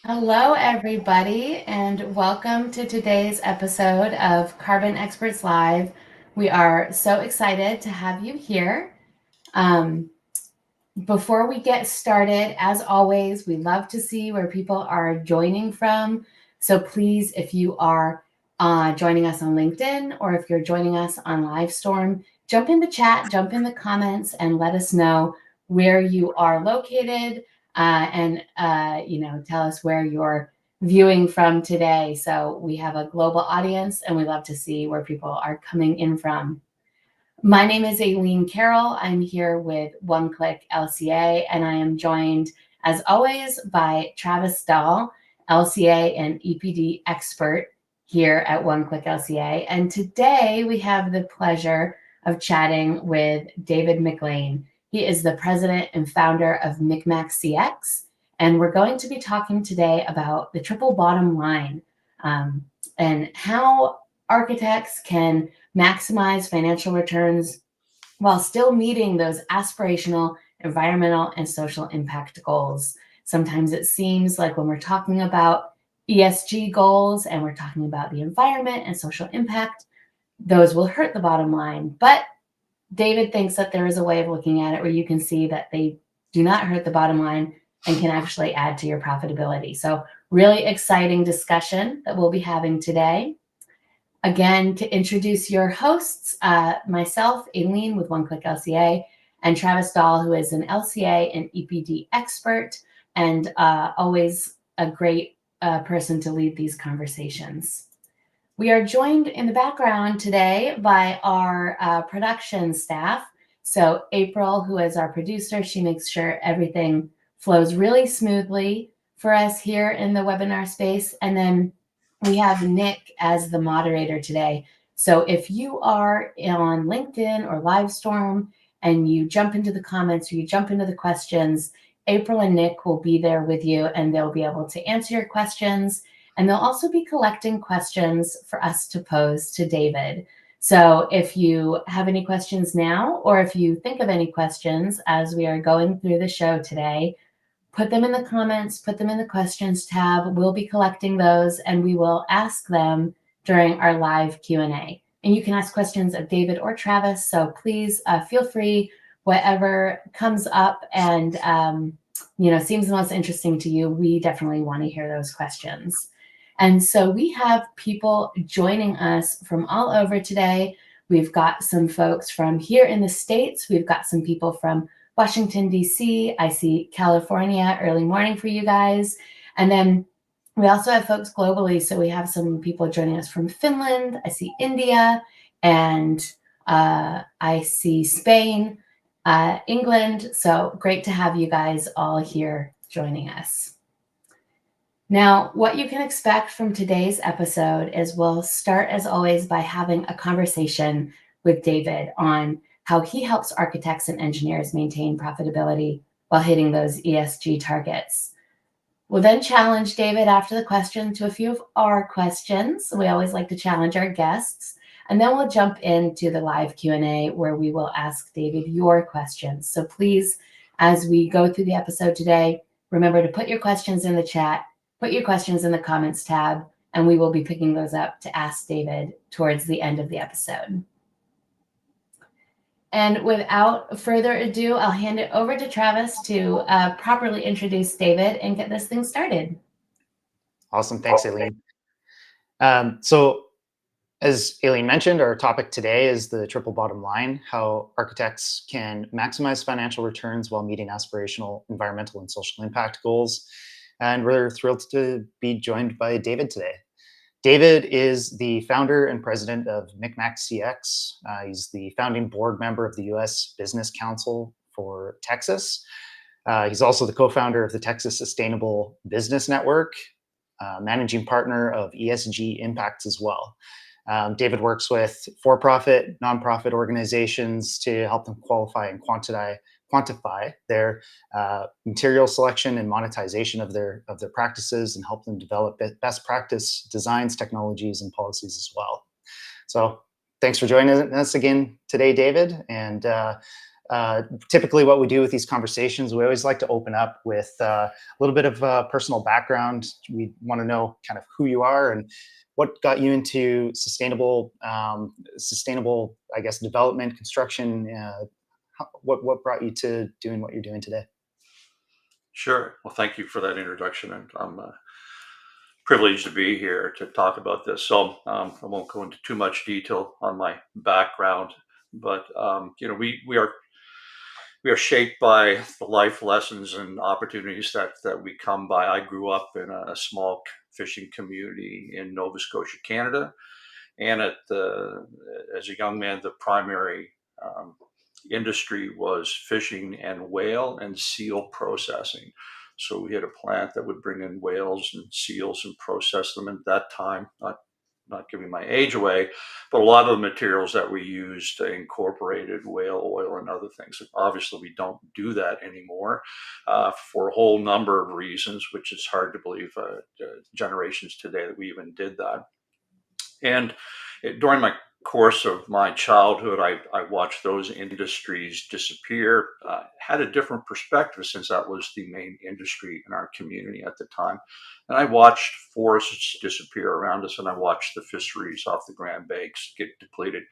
Hello, everybody, and welcome to today's episode of Carbon Experts Live. We are so excited to have you here. Um, Before we get started, as always, we love to see where people are joining from. So please, if you are joining us on LinkedIn or if you're joining us on Livestorm, jump in the chat, jump in the comments, and let us know where you are located and tell us where you're viewing from today. So we have a global audience and we love to see where people are coming in from. My name is Aileen Carroll. I'm here with One Click LCA, and I am joined, as always, by Travis Dahl, LCA and EPD expert here at One Click LCA. And today we have the pleasure of chatting with David MacLean. He is the president and founder of McMac CX, and we're going to be talking today about the triple bottom line and how architects can maximize financial returns while still meeting those aspirational environmental and social impact goals. Sometimes it seems like when we're talking about ESG goals and we're talking about the environment and social impact, those will hurt the bottom line. But David thinks that there is a way of looking at it where you can see that they do not hurt the bottom line and can actually add to your profitability. So, really exciting discussion that we'll be having today. Again, to introduce your hosts, myself, Aileen with One Click LCA, and Travis Dahl, who is an LCA and EPD expert, and always a great person to lead these conversations. We are joined in the background today by our production staff. So April, who is our producer, she makes sure everything flows really smoothly for us here in the webinar space. And then we have Nick as the moderator today. So if you are on LinkedIn or Livestorm and you jump into the comments or you jump into the questions, April and Nick will be there with you and they'll be able to answer your questions. And they'll also be collecting questions for us to pose to David. So if you have any questions now, or if you think of any questions as we are going through the show today, put them in the comments, put them in the questions tab. We'll be collecting those and we will ask them during our live Q&A. And you can ask questions of David or Travis. So please feel free, whatever comes up and seems the most interesting to you, we definitely want to hear those questions. And so we have people joining us from all over today. We've got some folks from here in the States. We've got some people from Washington, D.C. I see California, early morning for you guys. And then we also have folks globally. So we have some people joining us from Finland. I see India, and I see Spain, England. So great to have you guys all here joining us. Now, what you can expect from today's episode is we'll start, as always, by having a conversation with David on how he helps architects and engineers maintain profitability while hitting those ESG targets. We'll then challenge David after the question to a few of our questions. We always like to challenge our guests. And then we'll jump into the live Q&A where we will ask David your questions. So please, as we go through the episode today, remember to put your questions in the chat, put your questions in the comments tab, and we will be picking those up to ask David towards the end of the episode. And without further ado, I'll hand it over to Travis to properly introduce David and get this thing started. Awesome. Thanks, Aileen. So as Aileen mentioned, our topic today is the triple bottom line, how architects can maximize financial returns while meeting aspirational environmental and social impact goals. And we're thrilled to be joined by David today. David is the founder and president of McMac CX. He's the founding board member of the U.S. Business Council for Texas. He's also the co-founder of the Texas Sustainable Business Network, managing partner of ESG Impacts as well. David works with for-profit, nonprofit organizations to help them qualify and quantify their material selection and monetization of their practices, and help them develop best practice designs, technologies, and policies as well. So thanks for joining us again today, David. And typically what we do with these conversations, we always like to open up with a little bit of personal background. We want to know kind of who you are and what got you into sustainable, I guess, development, construction. What brought you to doing what you're doing today? Sure. Well, thank you for that introduction, and I'm privileged to be here to talk about this. So I won't go into too much detail on my background, but we are shaped by the life lessons and opportunities that we come by. I grew up in a small fishing community in Nova Scotia, Canada, and as a young man, the primary um, industry was fishing and whale and seal processing. So we had a plant that would bring in whales and seals and process them. At that time, not giving my age away, but a lot of the materials that we used incorporated whale oil and other things. Obviously, we don't do that anymore for a whole number of reasons, which is hard to believe generations today that we even did that. And during my course of my childhood, I watched those industries disappear. Had a different perspective since that was the main industry in our community at the time. And I watched forests disappear around us, and I watched the fisheries off the Grand Banks get depleted.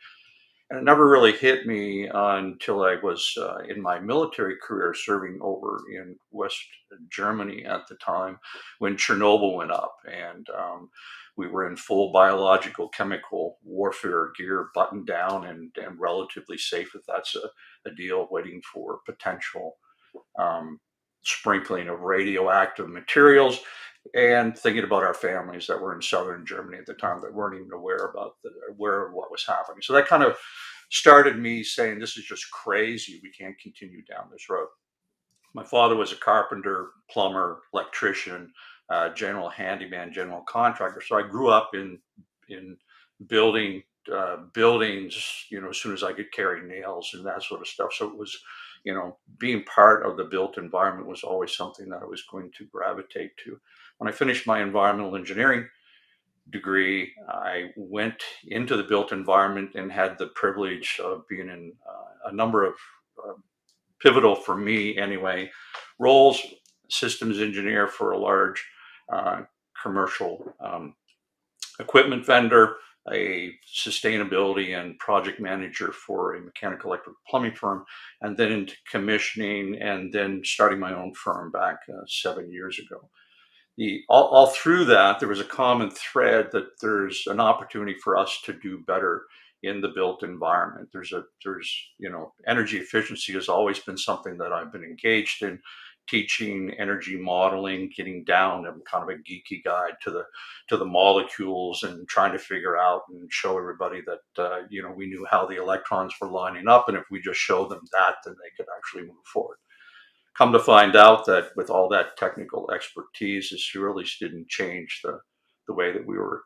And it never really hit me until I was in my military career serving over in West Germany at the time when Chernobyl went up. And we were in full biological chemical warfare gear, buttoned down and relatively safe if that's a deal, waiting for potential um, sprinkling of radioactive materials, and thinking about our families that were in southern Germany at the time that weren't even aware of what was happening. So that kind of started me saying, "This is just crazy. We can't continue down this road." My father was a carpenter, plumber, electrician, general handyman, general contractor. So I grew up in building buildings. As soon as I could carry nails and that sort of stuff. So it was, being part of the built environment was always something that I was going to gravitate to. When I finished my environmental engineering degree, I went into the built environment and had the privilege of being in a number of uh, pivotal for me anyway roles. Systems engineer for a large uh, commercial equipment vendor, a sustainability and project manager for a mechanical electric plumbing firm, and then into commissioning, and then starting my own firm back 7 years ago. All through that, there was a common thread that there's an opportunity for us to do better in the built environment. Energy efficiency has always been something that I've been engaged in, teaching energy modeling, getting down. I'm kind of a geeky guy to the molecules and trying to figure out and show everybody that we knew how the electrons were lining up, and if we just show them that, then they could actually move forward. Come to find out that with all that technical expertise, this really didn't change the way that we were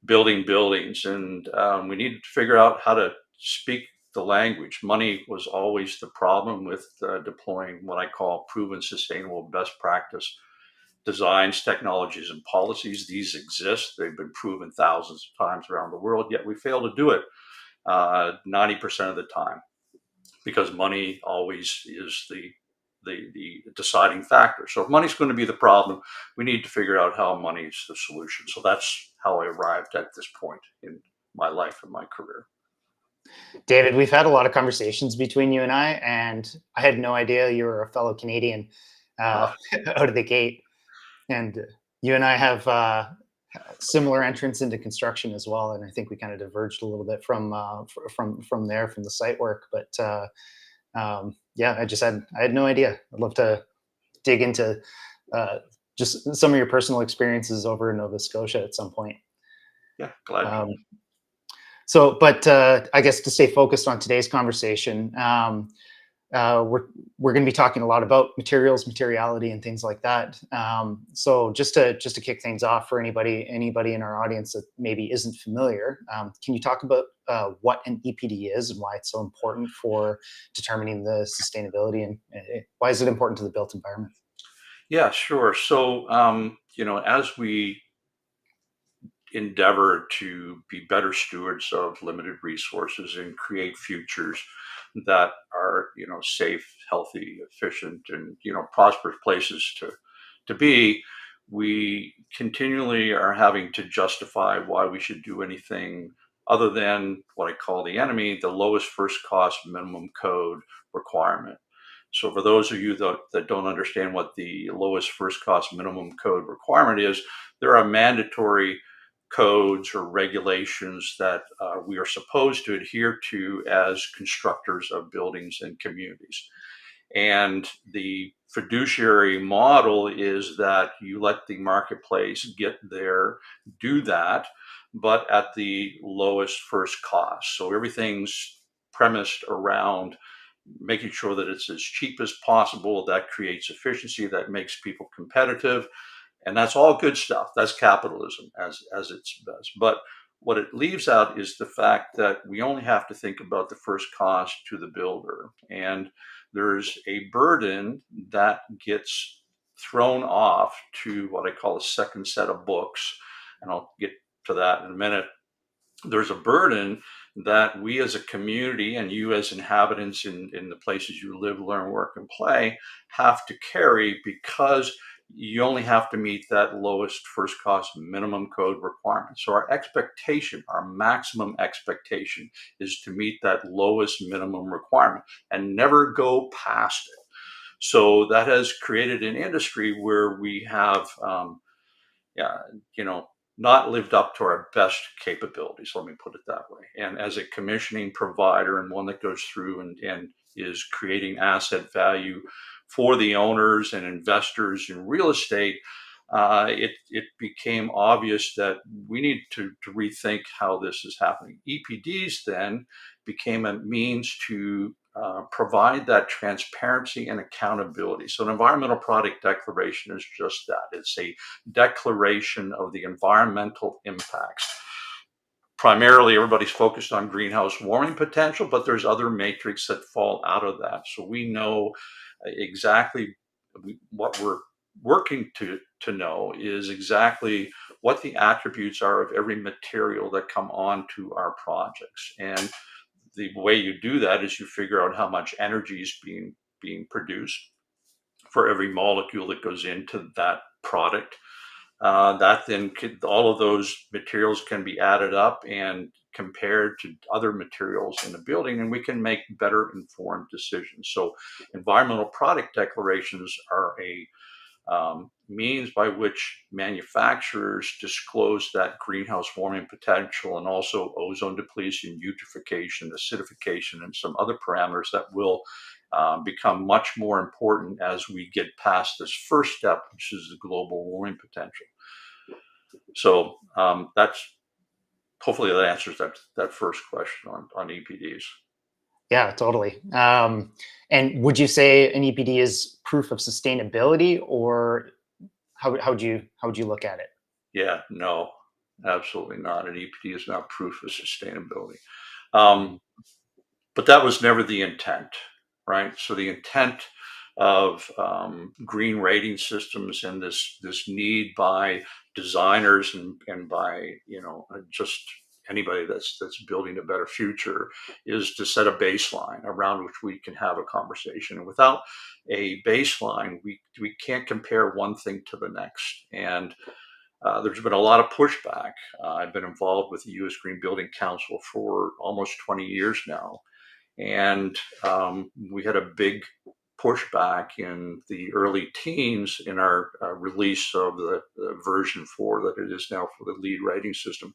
building buildings. And we needed to figure out how to speak the language. Money was always the problem with deploying what I call proven sustainable best practice designs, technologies, and policies. These exist. They've been proven thousands of times around the world, yet we fail to do it 90% of the time, because money always is the deciding factor. So if money's going to be the problem, we need to figure out how money is the solution. So that's how I arrived at this point in my life and my career. David, we've had a lot of conversations between you and I had no idea you were a fellow Canadian uh, Uh, out of the gate. And you and I have similar entrance into construction as well, and I think we kind of diverged a little bit from there from the site work. But yeah, I had no idea. I'd love to dig into uh, just some of your personal experiences over in Nova Scotia at some point. yeah, glad to. Um, but I guess to stay focused on today's conversation, we're going to be talking a lot about materials, materiality, and things like that. So just to kick things off for anybody in our audience that maybe isn't familiar, can you talk about what an EPD is and why it's so important for determining the sustainability, and why is it important to the built environment? Yeah, sure. So, as we endeavor to be better stewards of limited resources and create futures that are, safe, healthy, efficient, and, prosperous places to be. We continually are having to justify why we should do anything other than what I call the enemy, the lowest first cost minimum code requirement. So for those of you that don't understand what the lowest first cost minimum code requirement is, there are mandatory codes or regulations that we are supposed to adhere to as constructors of buildings and communities. And the fiduciary model is that you let the marketplace get there, do that, but at the lowest first cost. So everything's premised around making sure that it's as cheap as possible. That creates efficiency, that makes people competitive, and that's all good stuff. That's capitalism as its best. But what it leaves out is the fact that we only have to think about the first cost to the builder, and there's a burden that gets thrown off to what I call a second set of books, and I'll get to that in a minute. There's a burden that we as a community and you as inhabitants in the places you live, learn, work, and play have to carry, because you only have to meet that lowest first cost minimum code requirement. So our expectation, our maximum expectation, is to meet that lowest minimum requirement and never go past it. So that has created an industry where we have yeah, not lived up to our best capabilities. Let me put it that way. And as a commissioning provider and one that goes through and is creating asset value for the owners and investors in real estate, it became obvious that we need to rethink how this is happening. EPDs then became a means to provide that transparency and accountability. So an environmental product declaration is just that. It's a declaration of the environmental impacts. Primarily, everybody's focused on greenhouse warming potential, but there's other metrics that fall out of that. So we know exactly what we're working to know is exactly what the attributes are of every material that come onto our projects. And the way you do that is you figure out how much energy is being produced for every molecule that goes into that product. That then all of those materials can be added up and compared to other materials in the building, and we can make better informed decisions. So environmental product declarations are a means by which manufacturers disclose that greenhouse warming potential and also ozone depletion, eutrophication, acidification, and some other parameters that will become much more important as we get past this first step, which is the global warming potential. So that's hopefully that answers that first question on EPDs. Yeah, totally. And would you say an EPD is proof of sustainability, or how would you look at it? Yeah, no, absolutely not. An EPD is not proof of sustainability. But that was never the intent, right? So the intent of green rating systems and this need by designers and by just anybody that's building a better future is to set a baseline around which we can have a conversation. And without a baseline, we can't compare one thing to the next. And there's been a lot of pushback. I've been involved with the U.S. Green Building Council for almost 20 years now. And we had a big pushback in the early teens in our release of the version 4 that it is now for the lead rating system,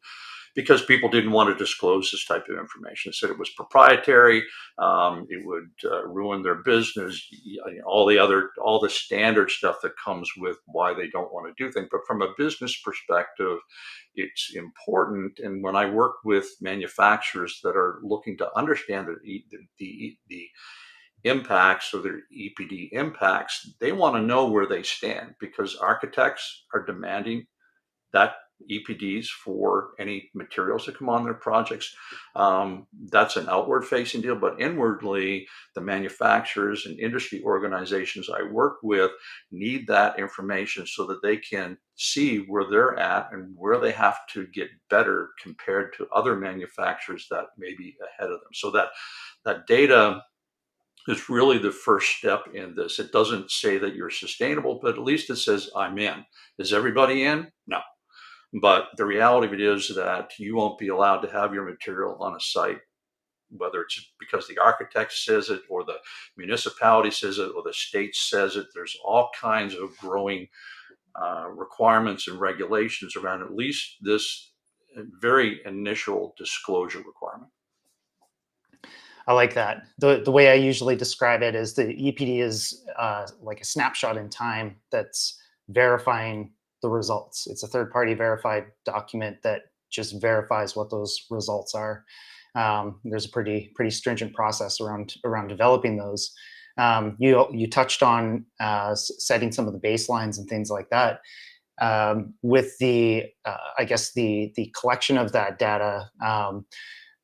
because people didn't want to disclose this type of information. They said it was proprietary, it would ruin their business, all the standard stuff that comes with why they don't want to do things. But from a business perspective, it's important. And when I work with manufacturers that are looking to understand the impacts or their EPD impacts, they want to know where they stand, because architects are demanding that EPDs for any materials that come on their projects. That's an outward facing deal, but inwardly, the manufacturers and industry organizations I work with need that information so that they can see where they're at and where they have to get better compared to other manufacturers that may be ahead of them. So that data is really the first step in this. It doesn't say that you're sustainable, but at least it says I'm in. Is everybody in? No. But the reality of it is that you won't be allowed to have your material on a site, whether it's because the architect says it or the municipality says it or the state says it. There's all kinds of growing requirements and regulations around at least this very initial disclosure requirement. I like that. The way I usually describe it is the EPD is like a snapshot in time that's verifying the results. It's a third party verified document that just verifies what those results are. There's a pretty stringent process around developing those. You touched on setting some of the baselines and things like that. With the I guess the collection of that data.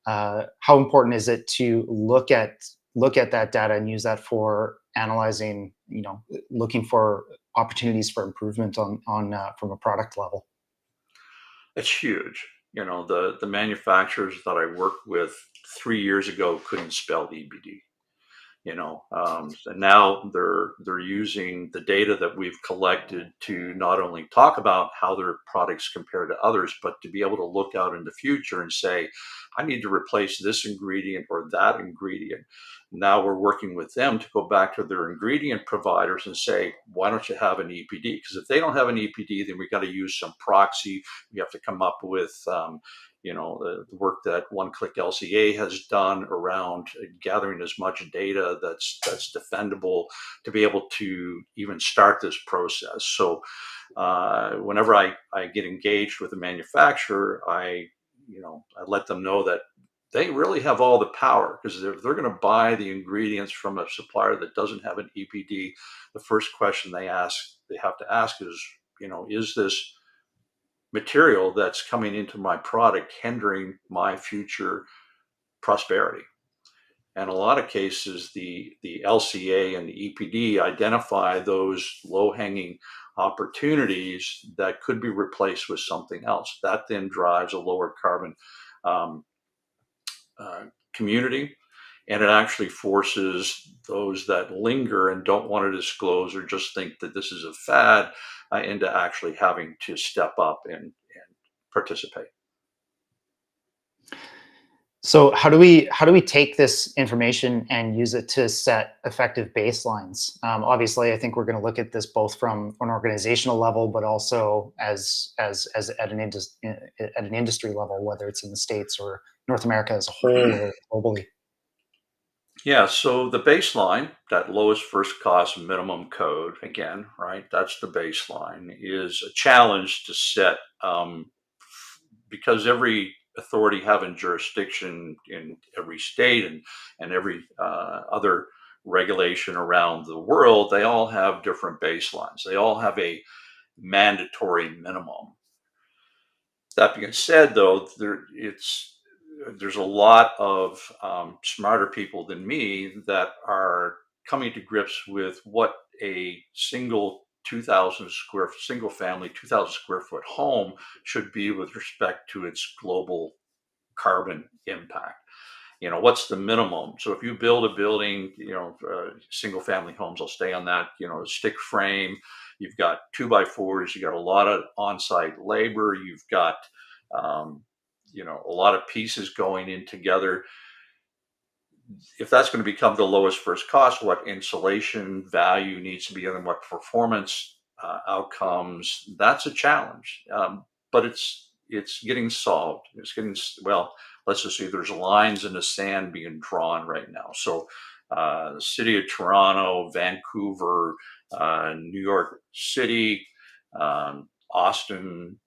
How important is it to look at that data and use that for analyzing, looking for opportunities for improvement on from a product level? It's huge. The manufacturers that I worked with 3 years ago couldn't spell EBD. And now they're using the data that we've collected to not only talk about how their products compare to others, but to be able to look out in the future and say, I need to replace this ingredient or that ingredient. Now we're working with them to go back to their ingredient providers and say, why don't you have an EPD? Because if they don't have an EPD, then we got to use some proxy. We have to come up with the work that One Click LCA has done around gathering as much data that's defendable to be able to even start this process. So whenever I get engaged with a manufacturer, I let them know that they really have all the power, because if they're going to buy the ingredients from a supplier that doesn't have an EPD, the first question they have to ask is this material that's coming into my product hindering my future prosperity? And a lot of cases, the LCA and the EPD identify those low hanging opportunities that could be replaced with something else. That then drives a lower carbon um, community. And it actually forces those that linger and don't want to disclose or just think that this is a fad into actually having to step up and participate. So how do we take this information and use it to set effective baselines? Obviously, I think we're going to look at this both from an organizational level, but also as at an industry level, whether it's in the States or North America as a whole or globally. Yeah, so the baseline, that lowest first cost minimum code, again, right? That's the baseline, is a challenge to set, because every authority having jurisdiction in every state and every other regulation around the world, they all have different baselines. They all have a mandatory minimum. That being said, though, there's a lot of smarter people than me that are coming to grips with what a single family 2,000 square foot home should be with respect to its global carbon impact. What's the minimum? So if you build a building, single family homes, I'll stay on that, stick frame, you've got 2x4s, you got a lot of on-site labor, you've got, um, a lot of pieces going in together. If that's going to become the lowest first cost, what insulation value needs to be in, and what performance outcomes, that's a challenge. But it's getting solved. It's getting, well, let's just see, there's lines in the sand being drawn right now. So the city of Toronto, Vancouver, New York City, Austin,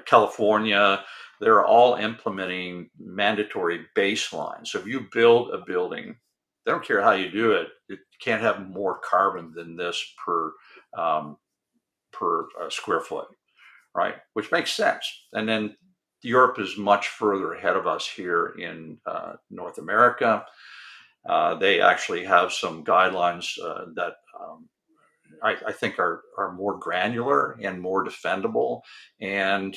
California, they're all implementing mandatory baselines. So if you build a building, they don't care how you do it. It can't have more carbon than this per square foot, right? Which makes sense. And then Europe is much further ahead of us here in North America. They actually have some guidelines that I think are more granular and more defendable, and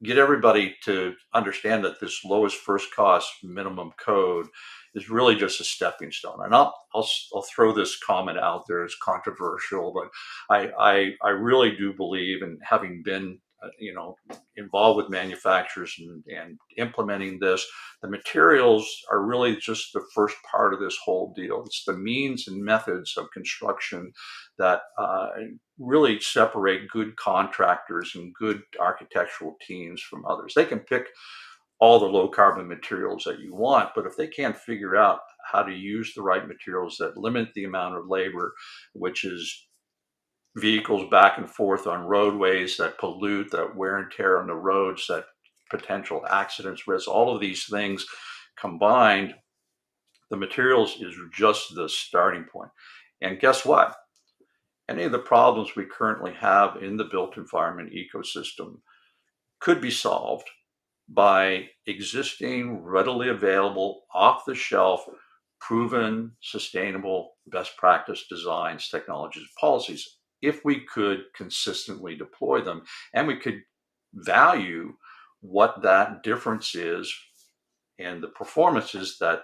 get everybody to understand that this lowest first cost minimum code is really just a stepping stone. And I'll throw this comment out there. It's controversial, but I really do believe, in having been involved with manufacturers and implementing this, the materials are really just the first part of this whole deal. It's the means and methods of construction that really separate good contractors and good architectural teams from others. They can pick all the low carbon materials that you want, but if they can't figure out how to use the right materials that limit the amount of labor, which is vehicles back and forth on roadways that pollute, that wear and tear on the roads, that potential accidents risk, all of these things combined, the materials is just the starting point. And guess what? Any of the problems we currently have in the built environment ecosystem could be solved by existing, readily available, off the shelf, proven, sustainable, best practice designs, technologies, policies, if we could consistently deploy them and we could value what that difference is and the performances that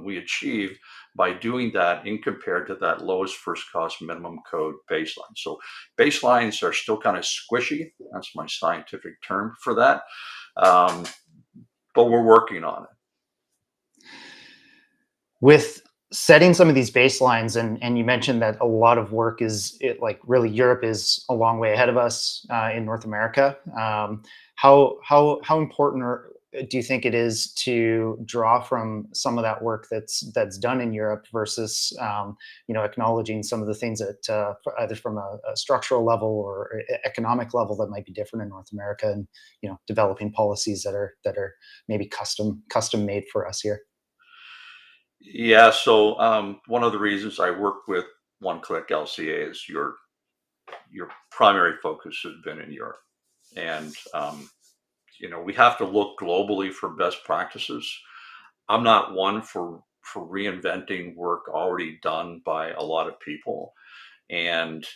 we achieve by doing that in compared to that lowest first cost minimum code baseline. So baselines are still kind of squishy. That's my scientific term for that. But we're working on it. With setting some of these baselines, and you mentioned that a lot of work like really Europe is a long way ahead of us in North America. How important do you think it is to draw from some of that work that's done in Europe versus acknowledging some of the things that either from a structural level or economic level that might be different in North America, and developing policies that are maybe custom made for us here? Yeah, so one of the reasons I work with One Click LCA is your primary focus has been in Europe, and we have to look globally for best practices. I'm not one for reinventing work already done by a lot of people, and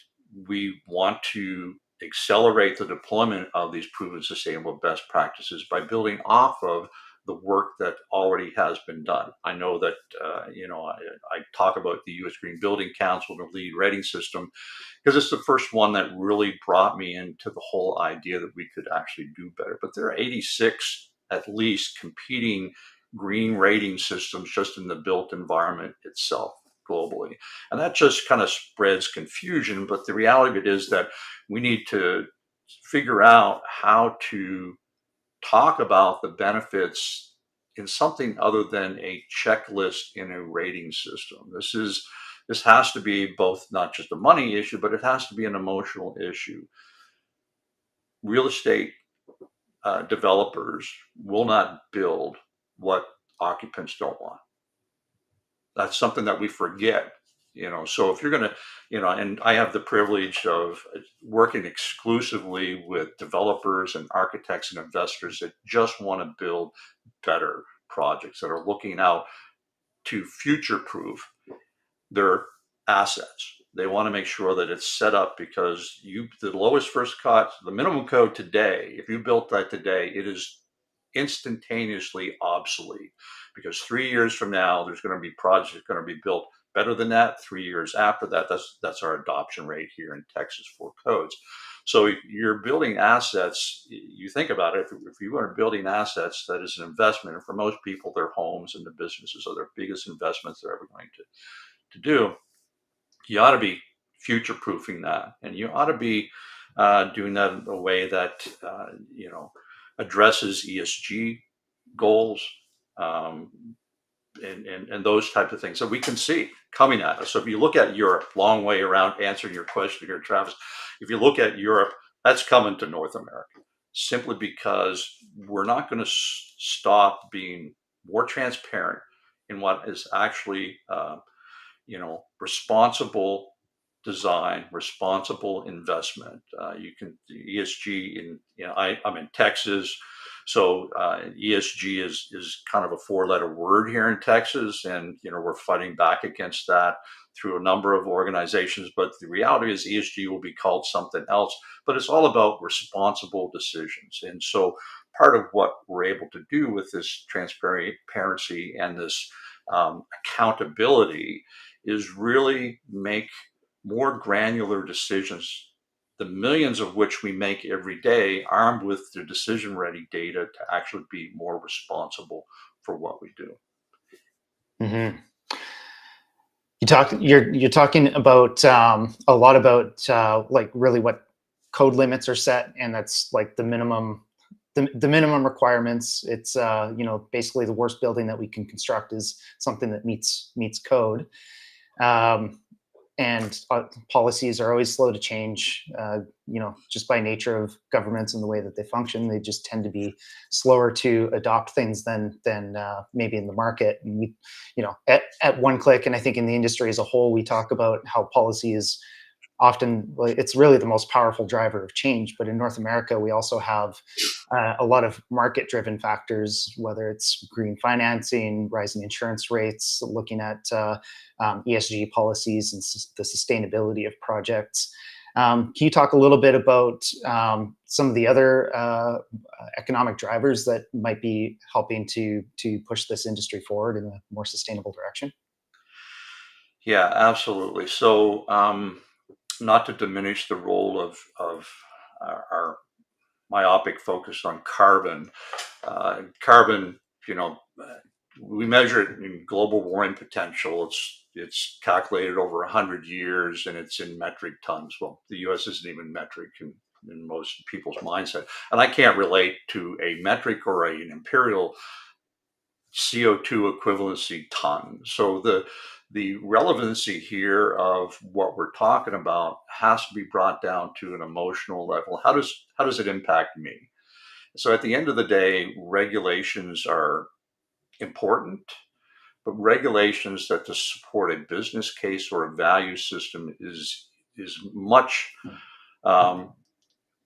we want to accelerate the deployment of these proven sustainable best practices by building off of the work that already has been done. I know that I talk about the U.S. Green Building Council, the LEED rating system, because it's the first one that really brought me into the whole idea that we could actually do better. But there are 86 at least competing green rating systems just in the built environment itself globally. And that just kind of spreads confusion. But the reality of it is that we need to figure out how to talk about the benefits in something other than a checklist in a rating system. This has to be both not just a money issue, but it has to be an emotional issue. Real estate developers will not build what occupants don't want. That's something that we forget. So if you're going to, and I have the privilege of working exclusively with developers and architects and investors that just want to build better projects, that are looking out to future proof their assets. They want to make sure that it's set up, because the lowest first cost, the minimum code today, if you built that today, it is instantaneously obsolete, because 3 years from now, there's going to be projects going to be built better than that. 3 years after that, that's our adoption rate here in Texas for codes. So you're building assets. You think about it, if you are building assets, that is an investment. And for most people, their homes and the businesses are their biggest investments they're ever going to do. You ought to be future proofing that. And you ought to be doing that in a way that, addresses ESG goals, and those types of things that we can see coming at us. So if you look at Europe, long way around answering your question here, Travis, if you look at Europe, that's coming to North America, simply because we're not going to stop being more transparent in what is actually, responsible design, responsible investment. You can ESG I'm in Texas, so ESG is kind of a four-letter word here in Texas, and we're fighting back against that through a number of organizations. But the reality is ESG will be called something else, but it's all about responsible decisions. And so part of what we're able to do with this transparency and this accountability is really make more granular decisions, the millions of which we make every day, armed with the decision ready data to actually be more responsible for what we do. Mm-hmm. You're talking about a lot about like really what code limits are set, and that's like the minimum requirements. It's basically the worst building that we can construct is something that meets code. And policies are always slow to change, just by nature of governments and the way that they function. They just tend to be slower to adopt things than maybe in the market. And we, at one click, and I think in the industry as a whole, we talk about how policy is often, it's really the most powerful driver of change. But in North America, we also have a lot of market-driven factors, whether it's green financing, rising insurance rates, looking at ESG policies and the sustainability of projects. Can you talk a little bit about some of the other economic drivers that might be helping to push this industry forward in a more sustainable direction? Yeah, absolutely. So, not to diminish the role of our myopic focus on carbon. Carbon, we measure it in global warming potential. It's calculated over 100 years, and it's in metric tons. Well, the U.S. isn't even metric in most people's mindset, and I can't relate to a metric or an imperial CO2 equivalency ton. So the relevancy here of what we're talking about has to be brought down to an emotional level. How does it impact me? So at the end of the day, regulations are important, but regulations that to support a business case or a value system is much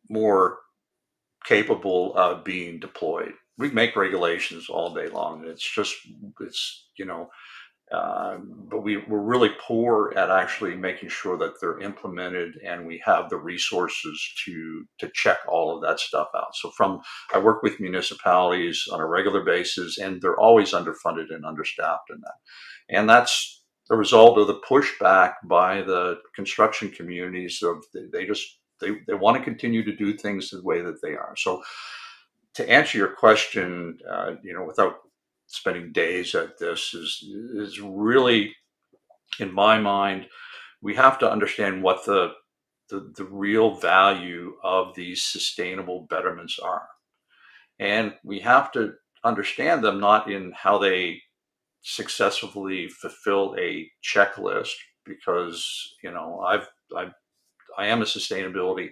more capable of being deployed. We make regulations all day long, and but we're really poor at actually making sure that they're implemented, and we have the resources to check all of that stuff out. So I work with municipalities on a regular basis, and they're always underfunded and understaffed in that. And that's the result of the pushback by the construction communities of they want to continue to do things the way that they are. So to answer your question, without spending days at this, is really, in my mind, we have to understand what the real value of these sustainable betterments are, and we have to understand them not in how they successfully fulfill a checklist, because I am a sustainability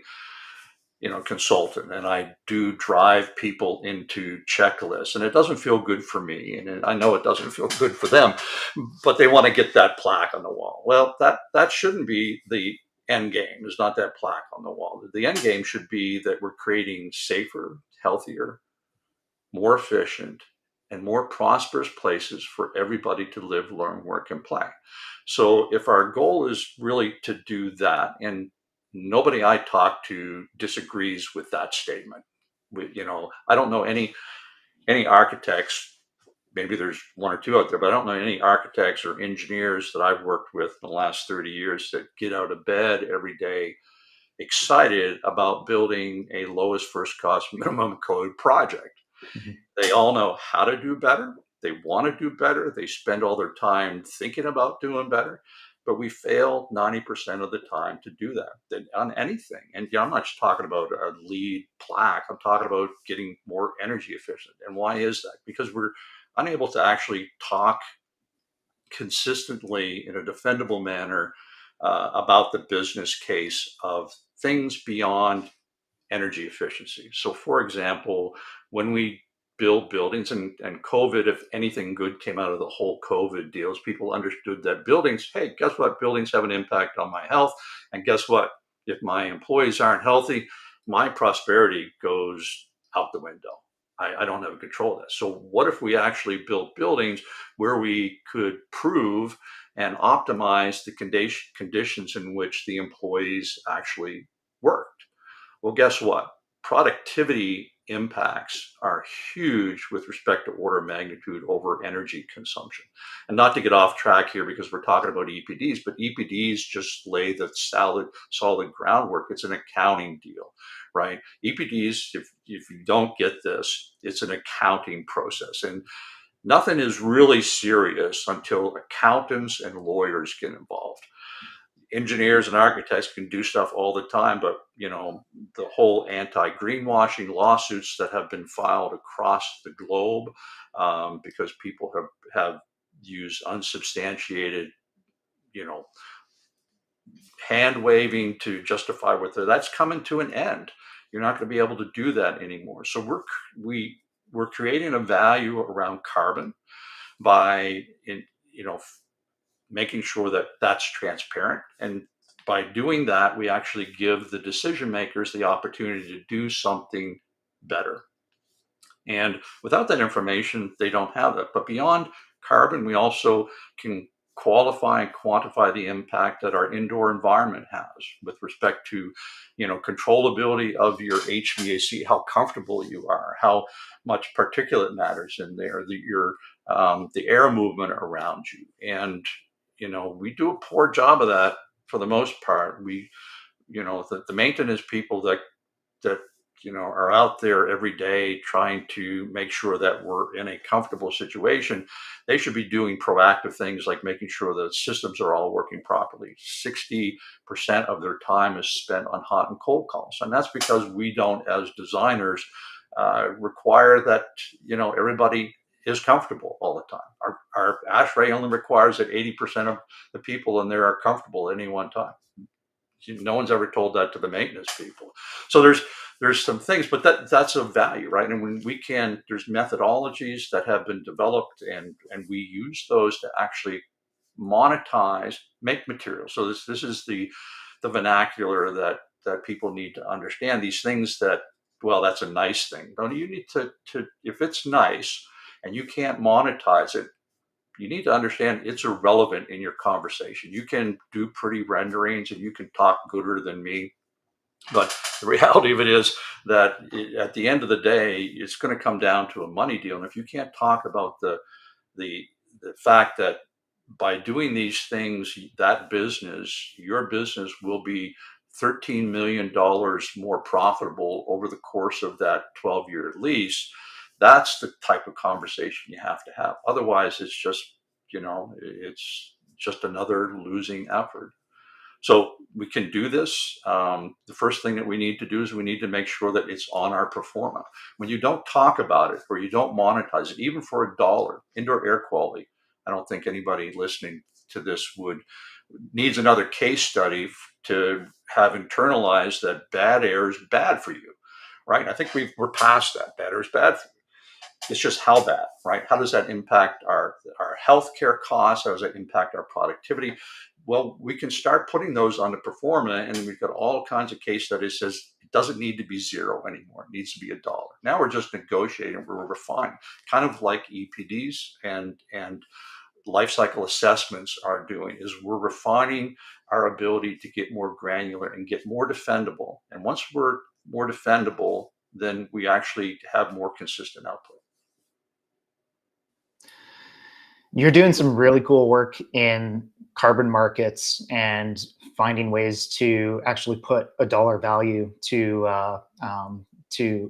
consultant, and I do drive people into checklists, and it doesn't feel good for me, and I know it doesn't feel good for them, but they want to get that plaque on the wall. Well, that shouldn't be the end game. There's not that plaque on the wall. The end game should be that we're creating safer, healthier, more efficient, and more prosperous places for everybody to live, learn, work, and play. So if our goal is really to do that, and nobody I talk to disagrees with that statement. I don't know any architects. Maybe there's one or two out there, but I don't know any architects or engineers that I've worked with in the last 30 years that get out of bed every day excited about building a lowest first cost minimum code project. Mm-hmm. They all know how to do better. They want to do better. They spend all their time thinking about doing better, but we fail 90% of the time to do that on anything. And I'm not just talking about a LEED plaque. I'm talking about getting more energy efficient. And why is that? Because we're unable to actually talk consistently in a defendable manner about the business case of things beyond energy efficiency. So, for example, when we build buildings, and COVID, if anything good came out of the whole COVID deals, people understood that buildings, hey, guess what? Buildings have an impact on my health. And guess what? If my employees aren't healthy, my prosperity goes out the window. I don't have control of that. So what if we actually built buildings where we could prove and optimize the conditions in which the employees actually worked? Well, guess what? Productivity impacts are huge with respect to order of magnitude over energy consumption. And not to get off track here because we're talking about EPDs, but EPDs just lay the solid groundwork. It's an accounting deal, right? EPDs, if you don't get this, it's an accounting process. And nothing is really serious until accountants and lawyers get involved. Engineers and architects can do stuff all the time, but the whole anti-greenwashing lawsuits that have been filed across the globe, because people have used unsubstantiated, hand waving to justify that's coming to an end. You're not going to be able to do that anymore. So we're creating a value around carbon by making sure that that's transparent. And by doing that, we actually give the decision makers the opportunity to do something better. And without that information, they don't have that. But beyond carbon, we also can qualify and quantify the impact that our indoor environment has with respect to, controllability of your HVAC, how comfortable you are, how much particulate matters in there, the air movement around you. And, we do a poor job of that for the most part. The maintenance people that are out there every day trying to make sure that we're in a comfortable situation, they should be doing proactive things like making sure that systems are all working properly. 60% of their time is spent on hot and cold calls. And that's because we don't, as designers, require that, everybody is comfortable all the time. Our ASHRAE only requires that 80% of the people in there are comfortable at any one time. No one's ever told that to the maintenance people. So there's some things, but that's of value, right? And when there's methodologies that have been developed, and we use those to actually monetize, make materials. So this is the vernacular that people need to understand. These things that, well, that's a nice thing. No, you need to if it's nice and you can't monetize it, you need to understand it's irrelevant in your conversation. You can do pretty renderings and you can talk gooder than me, but the reality of it is that at the end of the day, it's going to come down to a money deal. And if you can't talk about the fact that by doing these things, your business will be $13 million more profitable over the course of that 12-year lease. That's the type of conversation you have to have. Otherwise, it's just another losing effort. So we can do this. The first thing that we need to do is we need to make sure that it's on our pro forma. When you don't talk about it or you don't monetize it, even for $1, indoor air quality, I don't think anybody listening to this needs another case study to have internalized that bad air is bad for you, right? I think we're past that. Bad air is bad for you. It's just how bad, right? How does that impact our healthcare costs? How does that impact our productivity? Well, we can start putting those on the pro forma, and we've got all kinds of case studies that says it doesn't need to be zero anymore. It needs to be $1. Now we're just negotiating, we're refining, kind of like EPDs and life cycle assessments are doing, is we're refining our ability to get more granular and get more defendable. And once we're more defendable, then we actually have more consistent output. You're doing some really cool work in carbon markets and finding ways to actually put a dollar value to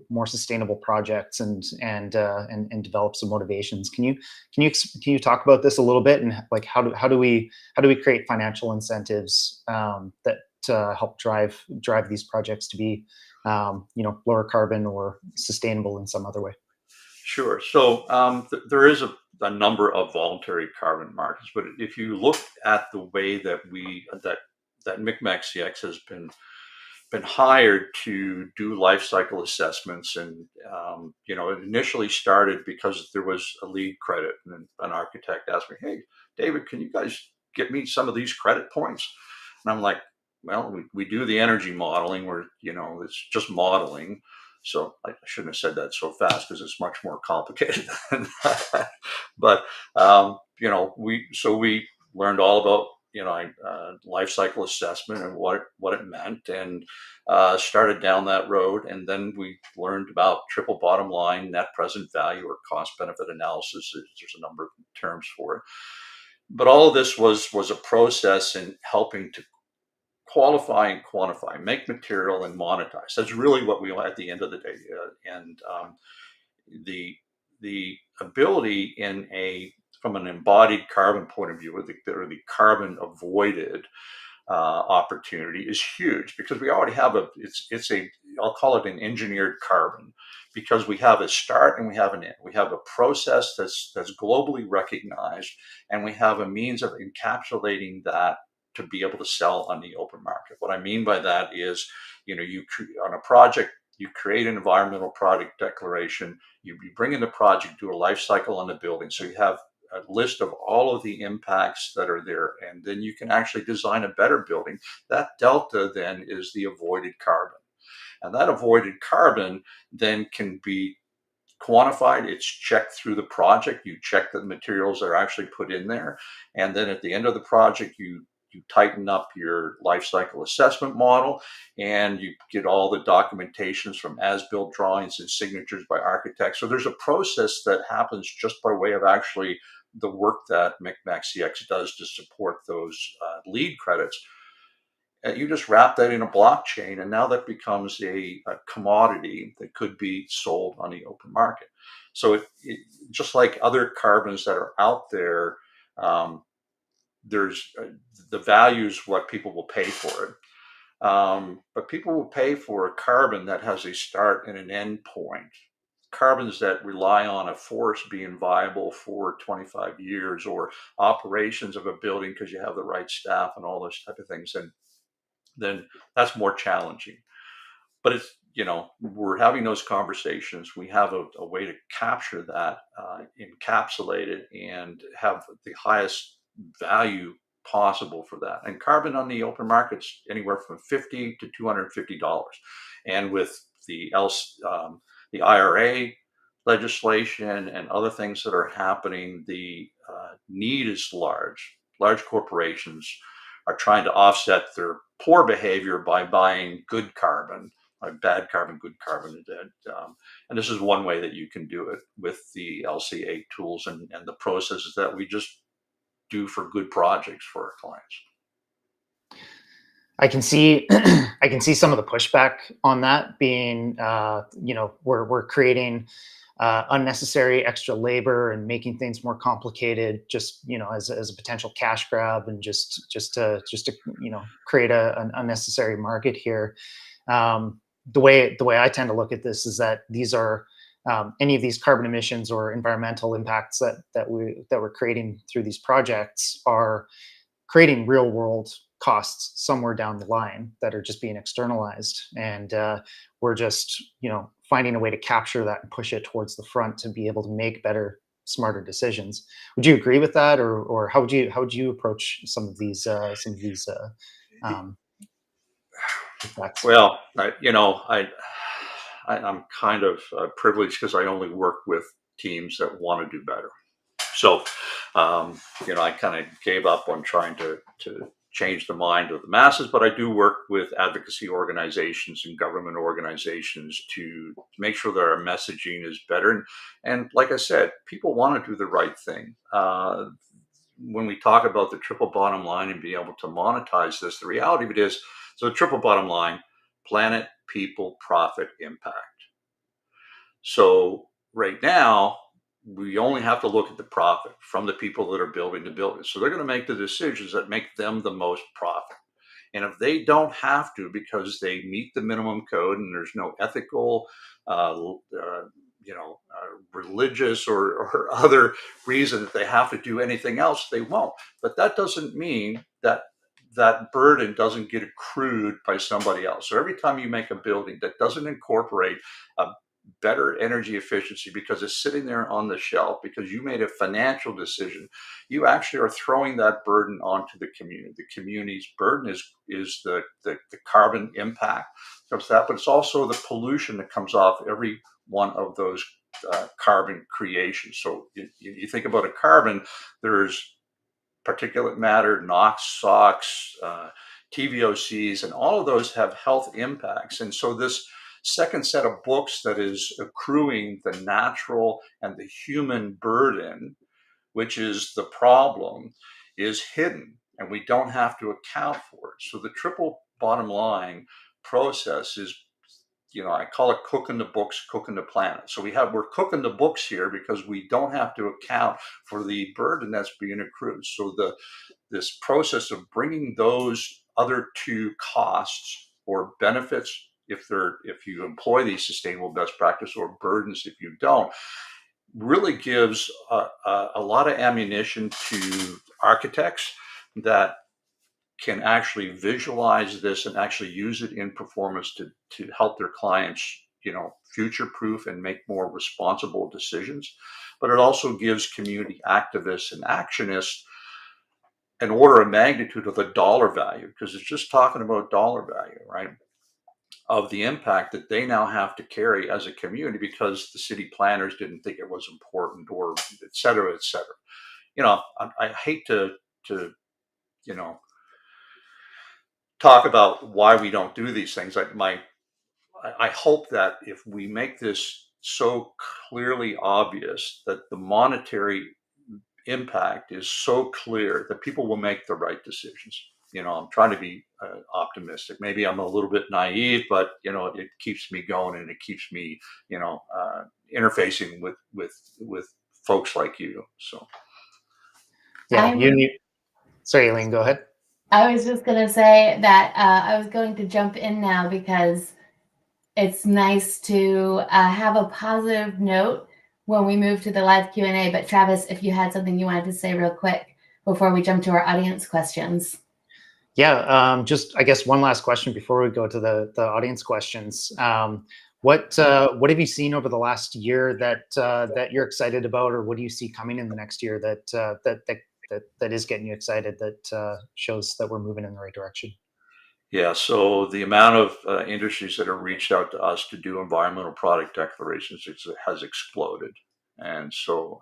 more sustainable projects and develop some motivations. Can you talk about this a little bit, and like how do we create financial incentives that help drive these projects to be lower carbon or sustainable in some other way? Sure. So there is a number of voluntary carbon markets, but if you look at the way that McMac CX has been been hired to do life cycle assessments, and it initially started because there was a lead credit, and an architect asked me, "Hey, David, can you guys get me some of these credit points?" And I'm like, "Well, we do the energy modeling, where it's just modeling." So I shouldn't have said that so fast, because it's much more complicated than that. But we learned all about life cycle assessment and what it meant, and started down that road. And then we learned about triple bottom line, net present value, or cost benefit analysis. There's a number of terms for it, but all of this was a process in helping to qualify and quantify, make material, and monetize. That's really what we want at the end of the day. And the the ability in a from an embodied carbon point of view, or the carbon avoided opportunity, is huge, because we already have it's a I'll call it an engineered carbon, because we have a start and we have an end. We have a process that's globally recognized, and we have a means of encapsulating that to be able to sell on the open market. What I mean by that is, on a project, you create an environmental product declaration, you bring in the project, do a life cycle on the building, so you have a list of all of the impacts that are there, and then you can actually design a better building. That delta then is the avoided carbon, and that avoided carbon then can be quantified. It's checked through the project. You check the materials that are actually put in there, and then at the end of the project, you tighten up your life cycle assessment model, and you get all the documentations from as-built drawings and signatures by architects. So there's a process that happens just by way of actually the work that McMac CX does to support those lead credits. You just wrap that in a blockchain, and now that becomes a commodity that could be sold on the open market. So just like other carbons that are out there, there's the value is what people will pay for it. But people will pay for a carbon that has a start and an end point. Carbons that rely on a forest being viable for 25 years, or operations of a building because you have the right staff and all those type of things, and then that's more challenging. But we're having those conversations. We have a way to capture that, encapsulate it, and have the highest value possible for that. And carbon on the open market's anywhere from $50 to $250. And with the IRA legislation and other things that are happening, the need is large. Large corporations are trying to offset their poor behavior by buying good carbon, bad carbon, good carbon. And this is one way that you can do it with the LCA tools, and the processes that we just do for good projects for our clients. I can see I can see some of the pushback on that being, we're creating unnecessary extra labor and making things more complicated, just as a potential cash grab, and just to create an unnecessary market here. The way I tend to look at this is that these are any of these carbon emissions or environmental impacts that we're creating through these projects are creating real world costs somewhere down the line that are just being externalized, and we're just finding a way to capture that and push it towards the front to be able to make better, smarter decisions. Would you agree with that, or how would you approach some of these effects? Well, I'm kind of privileged, because I only work with teams that want to do better. So, I kind of gave up on trying to change the mind of the masses, but I do work with advocacy organizations and government organizations to make sure that our messaging is better. And like I said, people want to do the right thing. When we talk about the triple bottom line and being able to monetize this, the reality of it is, so the triple bottom line: planet, people, profit, impact. So right now, we only have to look at the profit from the people that are building the building. So they're going to make the decisions that make them the most profit. And if they don't have to, because they meet the minimum code and there's no ethical, religious or other reason that they have to do anything else, they won't. But that doesn't mean that that burden doesn't get accrued by somebody else. So every time you make a building that doesn't incorporate a better energy efficiency because it's sitting there on the shelf because you made a financial decision, you actually are throwing that burden onto the community. The community's burden is the carbon impact of that, but it's also the pollution that comes off every one of those carbon creations. So you think about a carbon, there's particulate matter, NOx, SOx, TVOCs, and all of those have health impacts. And so this second set of books that is accruing the natural and the human burden, which is the problem, is hidden, and we don't have to account for it. So the triple bottom line process is, I call it cooking the books, cooking the planet. So we're cooking the books here because we don't have to account for the burden that's being accrued. So this process of bringing those other two costs or benefits, if you employ these sustainable best practice, or burdens if you don't, really gives a lot of ammunition to architects that can actually visualize this and actually use it in performance to help their clients, future proof and make more responsible decisions. But it also gives community activists and actionists an order of magnitude of the dollar value, because it's just talking about dollar value, right? Of the impact that they now have to carry as a community because the city planners didn't think it was important, or et cetera, et cetera. I hate to talk about why we don't do these things. I hope that if we make this so clearly obvious that the monetary impact is so clear that people will make the right decisions. I'm trying to be optimistic. Maybe I'm a little bit naive, but it keeps me going, and it keeps me, interfacing with folks like you. So Yeah, sorry, Elaine, go ahead. I was just going to say that I was going to jump in now because it's nice to have a positive note when we move to the live Q&A. But Travis, if you had something you wanted to say real quick before we jump to our audience questions. Yeah, just I guess one last question before we go to the audience questions. What have you seen over the last year that you're excited about, or what do you see coming in the next year that is getting you excited, that shows that we're moving in the right direction? Yeah, so the amount of industries that have reached out to us to do environmental product declarations has exploded, and so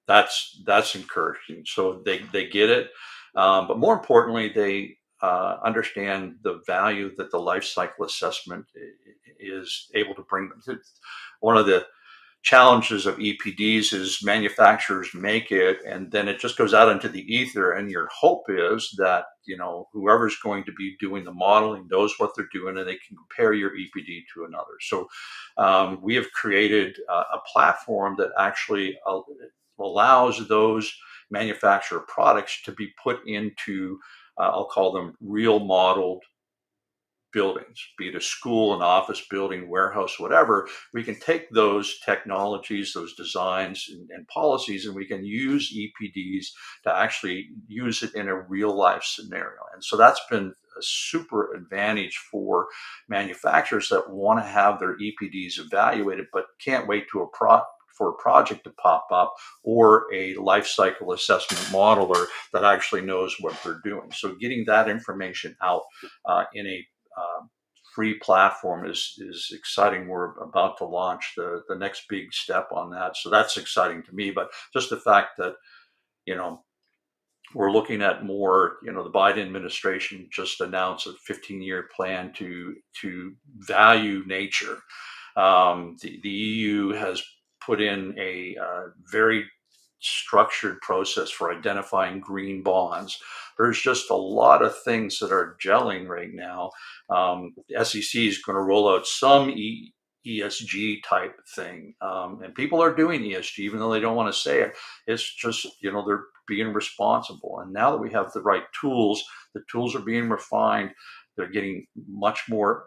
that's encouraging. So they get it, but more importantly, they understand the value that the life cycle assessment is able to bring them. One of the challenges of EPDs is manufacturers make it and then it just goes out into the ether, and your hope is that whoever's going to be doing the modeling knows what they're doing and they can compare your EPD to another. So we have created a platform that actually allows those manufacturer products to be put into I'll call them real modeled buildings, be it a school, an office building, warehouse, whatever. We can take those technologies, those designs and policies, and we can use EPDs to actually use it in a real life scenario. And so that's been a super advantage for manufacturers that want to have their EPDs evaluated, but can't wait to for a project to pop up, or a life cycle assessment modeler that actually knows what they're doing. So getting that information out in a free platform is exciting. We're about to launch the next big step on that. So that's exciting to me. But just the fact that, we're looking at more, the Biden administration just announced a 15-year plan to value nature. The EU has put in a very structured process for identifying green bonds. There's just a lot of things that are gelling right now. The SEC is going to roll out some ESG type thing, and people are doing ESG even though they don't want to say it. It's just they're being responsible, and now that we have the right tools, the tools are being refined. They're getting much more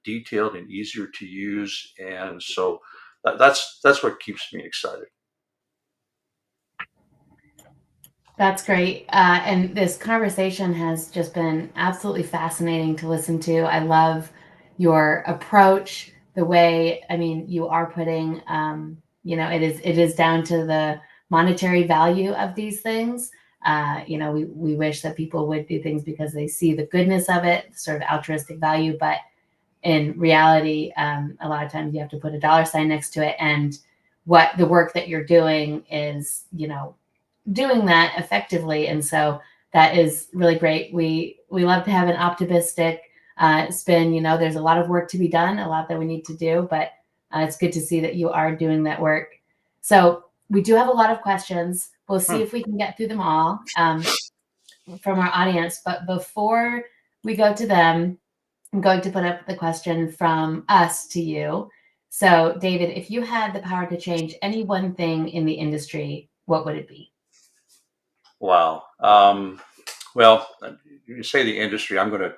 detailed and easier to use, and so that's what keeps me excited. That's great. And this conversation has just been absolutely fascinating to listen to. I love your approach, the way, I mean, you are putting, it is down to the monetary value of these things. We wish that people would do things because they see the goodness of it, sort of altruistic value. But in reality, a lot of times you have to put a dollar sign next to it. And what the work that you're doing is, doing that effectively. And so that is really great. We love to have an optimistic spin. There's a lot of work to be done, a lot that we need to do, but it's good to see that you are doing that work. So we do have a lot of questions. We'll see if we can get through them all from our audience. But before we go to them, I'm going to put up the question from us to you. So, David, if you had the power to change any one thing in the industry, what would it be? Wow. Well, you say the industry, I'm going to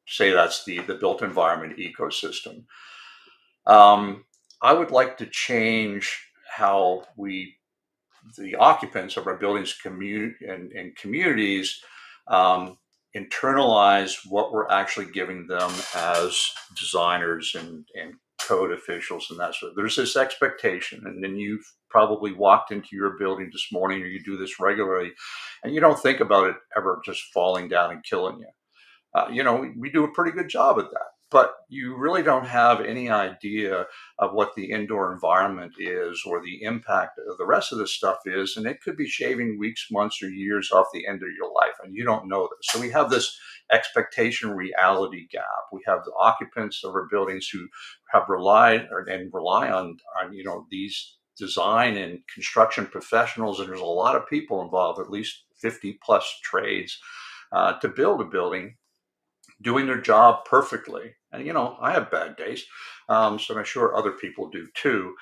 say that's the built environment ecosystem. I would like to change how the occupants of our buildings and communities um, internalize what we're actually giving them as designers and code officials and that sort of. There's this expectation, and then you've probably walked into your building this morning, or you do this regularly, and you don't think about it ever just falling down and killing you. We do a pretty good job at that, but you really don't have any idea of what the indoor environment is or the impact of the rest of the stuff is. And it could be shaving weeks, months, or years off the end of your life, and you don't know this. So we have this expectation reality gap. We have the occupants of our buildings who have rely on these design and construction professionals, and there's a lot of people involved, at least 50 plus trades, to build a building, doing their job perfectly. And I have bad days, so I'm sure other people do too.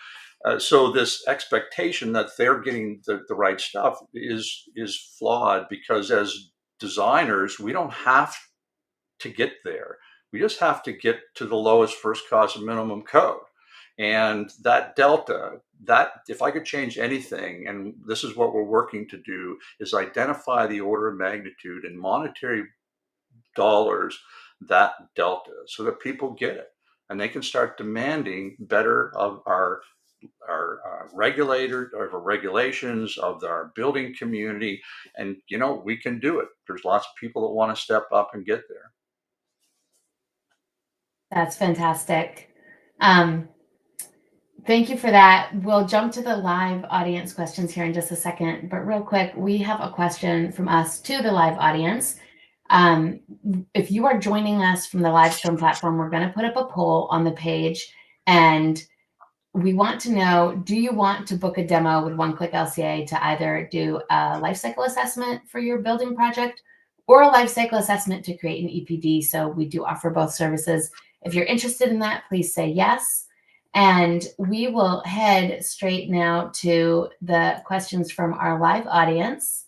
So this expectation that they're getting the right stuff is flawed, because as designers, we don't have to get there. We just have to get to the lowest first cost minimum code. And that delta, that if I could change anything, and this is what we're working to do, is identify the order of magnitude in monetary dollars, that delta, so that people get it and they can start demanding better of our regulator, of our regulations, of our building community. And we can do it. There's lots of people that want to step up and get there. That's fantastic. Um, Thank you for that. We'll jump to the live audience questions here in just a second. But real quick, we have a question from us to the live audience. If you are joining us from the live stream platform, we're going to put up a poll on the page. And we want to know, do you want to book a demo with One Click LCA to either do a life cycle assessment for your building project or a life cycle assessment to create an EPD? So we do offer both services. If you're interested in that, please say yes. And we will head straight now to the questions from our live audience.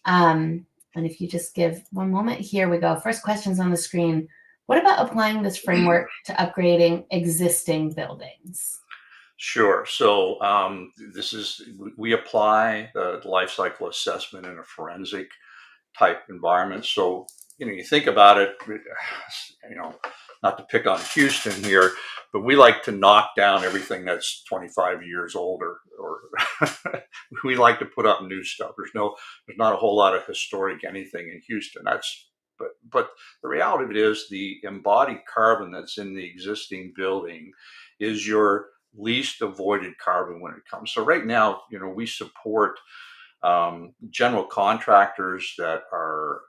And if you just give one moment, here we go. First questions on the screen. What about applying this framework to upgrading existing buildings? Sure. So we apply the life cycle assessment in a forensic type environment. So you think about it, not to pick on Houston here, but we like to knock down everything that's 25 years older, or we like to put up new stuff. There's not a whole lot of historic anything in Houston. But the reality of it is, the embodied carbon that's in the existing building is your least avoided carbon when it comes. So right now, we support general contractors that are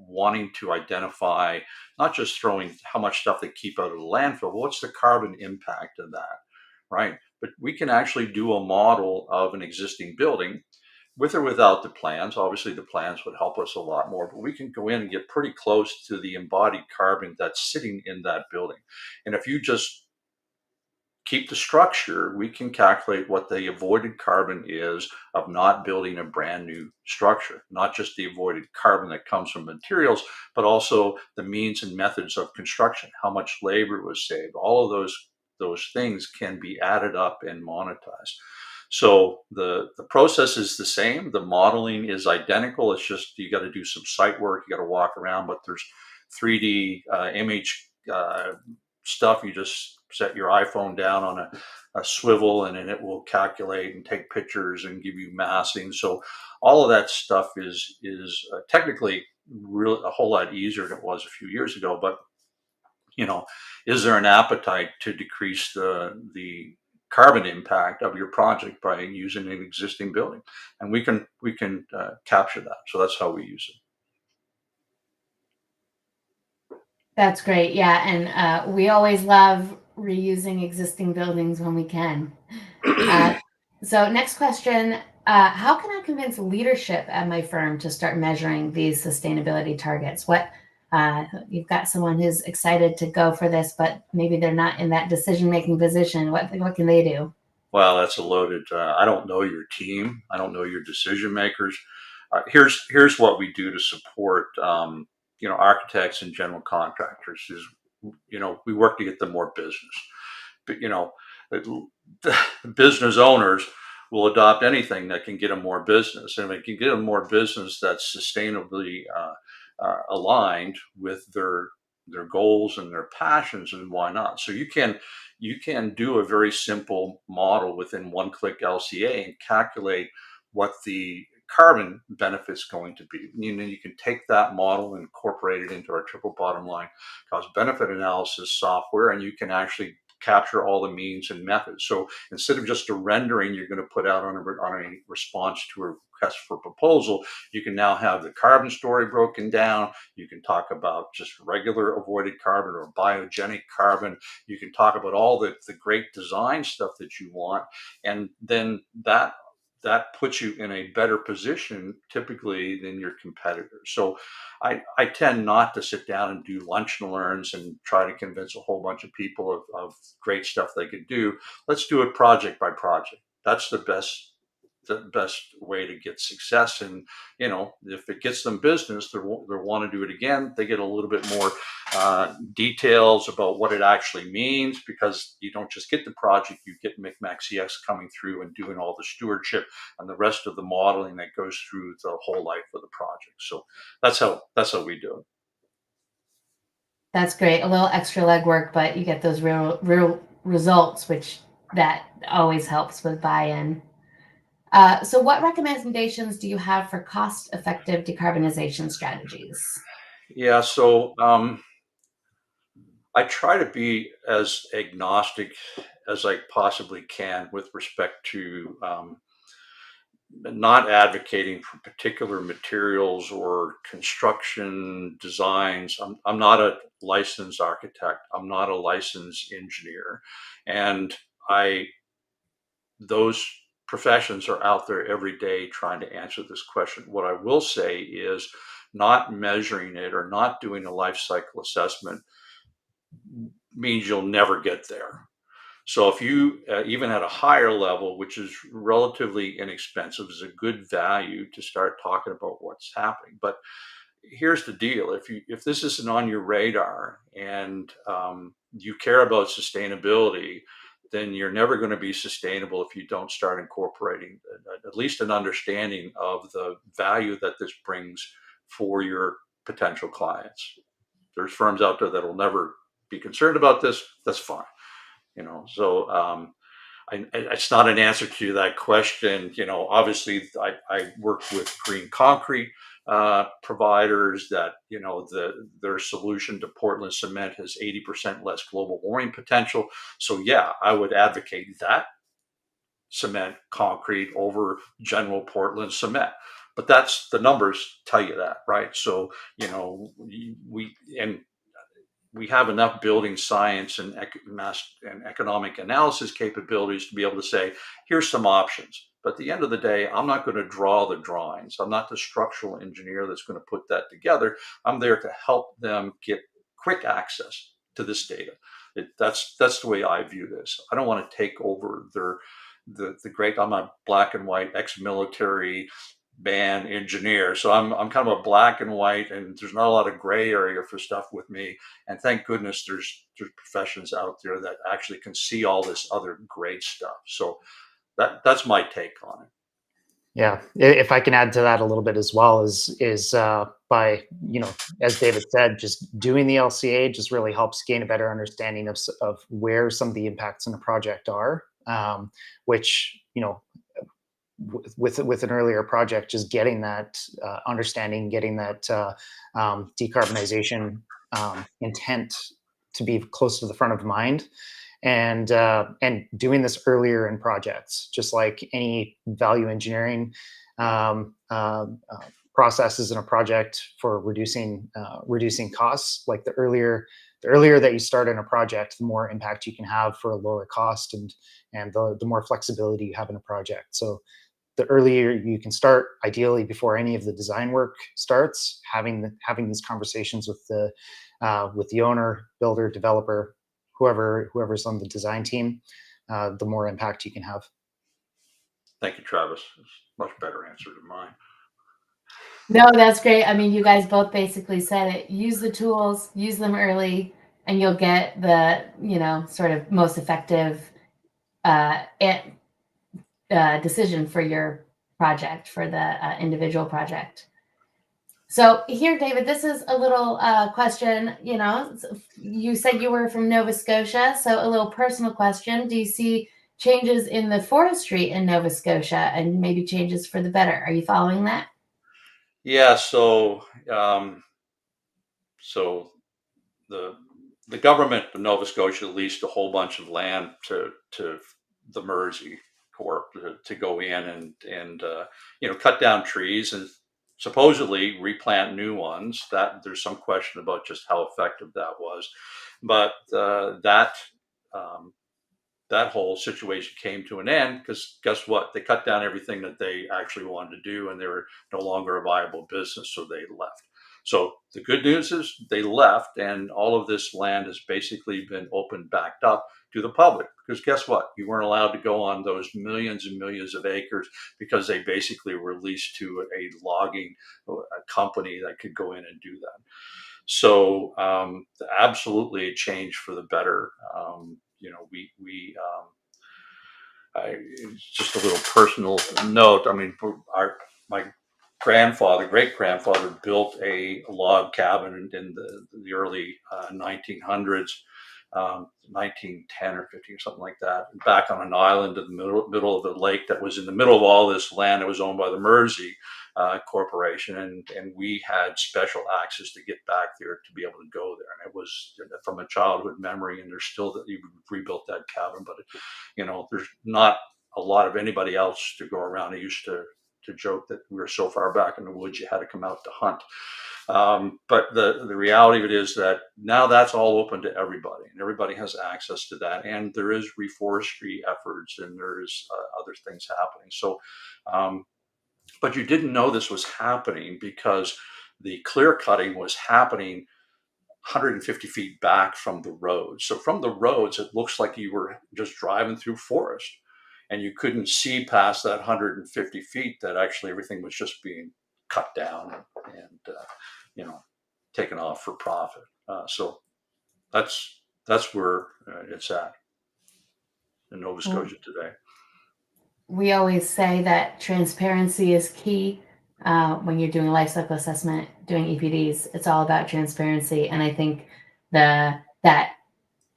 wanting to identify not just throwing how much stuff they keep out of the landfill, but what's the carbon impact of that, right? But we can actually do a model of an existing building with or without the plans. Obviously, the plans would help us a lot more, but we can go in and get pretty close to the embodied carbon that's sitting in that building. And if you just keep the structure, we can calculate what the avoided carbon is of not building a brand new structure, not just the avoided carbon that comes from materials, but also the means and methods of construction, how much labor was saved. All of those things can be added up and monetized. So the process is the same. The modeling is identical. It's just you got to do some site work. You got to walk around, but there's 3D image stuff. You just set your iPhone down on a swivel, and then it will calculate and take pictures and give you massing. So all of that stuff is technically really a whole lot easier than it was a few years ago. But you know, is there an appetite to decrease the carbon impact of your project by using an existing building? And we can capture that. So that's how we use That's great. Yeah. And we always love reusing existing buildings when we can. it. Uh, so, next question. How can I convince leadership at my firm to start measuring these sustainability targets? You've got someone who's excited to go for this, but maybe they're not in that decision-making position. What can they do? Well, that's a loaded. I don't know your team. I don't know your decision makers. Here's what we do to support architects and general contractors. Is we work to get them more business. But the business owners will adopt anything that can get them more business, and if it can get them more business that's sustainably aligned with their goals and their passions, and why not? So you can do a very simple model within one click LCA and calculate what the carbon benefit's going to be. You can take that model and incorporate it into our triple bottom line cost benefit analysis software, and you can actually capture all the means and methods. So instead of just a rendering you're going to put out on a response to a request for proposal, you can now have the carbon story broken down. You can talk about just regular avoided carbon or biogenic carbon. You can talk about all the great design stuff that you want. And then that puts you in a better position typically than your competitors. So I tend not to sit down and do lunch and learns and try to convince a whole bunch of people of great stuff they could do. Let's do it project by project. That's the best way to get success. And if it gets them business, they want to do it again. They get a little bit more details about what it actually means, because you don't just get the project, you get McMac CX coming through and doing all the stewardship and the rest of the modeling that goes through the whole life of the project. So that's how we do it. That's great. A little extra legwork, but you get those real results, which that always helps with buy-in. So, what recommendations do you have for cost-effective decarbonization strategies? Yeah, so I try to be as agnostic as I possibly can with respect to not advocating for particular materials or construction designs. I'm not a licensed architect. I'm not a licensed engineer. And I those professions are out there every day trying to answer this question. What I will say is not measuring it or not doing a life cycle assessment means you'll never get there. So if you even at a higher level, which is relatively inexpensive, is a good value to start talking about what's happening. But here's the deal: if this isn't on your radar and you care about sustainability, then you're never going to be sustainable if you don't start incorporating at least an understanding of the value that this brings for your potential clients. There's firms out there that will never be concerned about this. That's fine. So it's not an answer to that question. Obviously, I work with green concrete providers that their solution to Portland cement has 80% less global warming potential. So yeah, I would advocate that cement concrete over general Portland cement. But that's the numbers tell you that, right? So we have enough building science and economic analysis capabilities to be able to say, here's some options. But at the end of the day, I'm not going to draw the drawings. I'm not the structural engineer that's going to put that together. I'm there to help them get quick access to this data. That's the way I view this. I don't want to take over the great. I'm a black and white ex-military band engineer, so I'm kind of a black and white, and there's not a lot of gray area for stuff with me. And thank goodness there's professions out there that actually can see all this other great stuff. So that's my take on it. Yeah, if I can add to that a little bit as well, is by, as David said, just doing the LCA just really helps gain a better understanding of where some of the impacts in a project are, which, with an earlier project, just getting that understanding, getting that decarbonization intent to be close to the front of mind, and doing this earlier in projects, just like any value engineering processes in a project for reducing costs. Like the earlier that you start in a project, the more impact you can have for a lower cost, and the more flexibility you have in a project. So the earlier you can start, ideally before any of the design work starts, having these conversations with the owner, builder, developer, whoever's on the design team, the more impact you can have. Thank you, Travis. It's a much better answer than mine. No, that's great. I mean, you guys both basically said it. Use the tools, use them early, and you'll get the, sort of most effective decision for your project, for the individual project. So here, David, this is a little question. You said you were from Nova Scotia, so a little personal question. Do you see changes in the forestry in Nova Scotia, and maybe changes for the better? Are you following that? Yeah. So the government of Nova Scotia leased a whole bunch of land to the Mersey Corp to go in and cut down trees and supposedly replant new ones. That there's some question about just how effective that was, but um, that whole situation came to an end because guess what? They cut down everything that they actually wanted to do, and they were no longer a viable business, so they left. So the good news is they left, and all of this land has basically been opened backed up to the public. Because guess what? You weren't allowed to go on those millions and millions of acres because they basically were leased to a logging a company that could go in and do that. So absolutely a change for the better. We just a little personal note. I mean, my great grandfather, built a log cabin in the early 1900s, 1910 or 15 or something like that, back on an island in the middle of the lake that was in the middle of all this land that was owned by the Mersey Corporation, and we had special access to get back there to be able to go there, and it was from a childhood memory. And there's still that you rebuilt that cabin, but there's not a lot of anybody else to go around. I used to joke that we were so far back in the woods you had to come out to hunt. But the reality of it is that now that's all open to everybody, and everybody has access to that. And there is reforestry efforts, and there's other things happening. So, but you didn't know this was happening because the clear cutting was happening 150 feet back from the road. So from the roads, it looks like you were just driving through forest, and you couldn't see past that 150 feet that actually everything was just being cut down and taken off for profit. So that's where it's at in Nova Scotia today. We always say that transparency is key when you're doing a life cycle assessment, doing EPDs. It's all about transparency, and I think that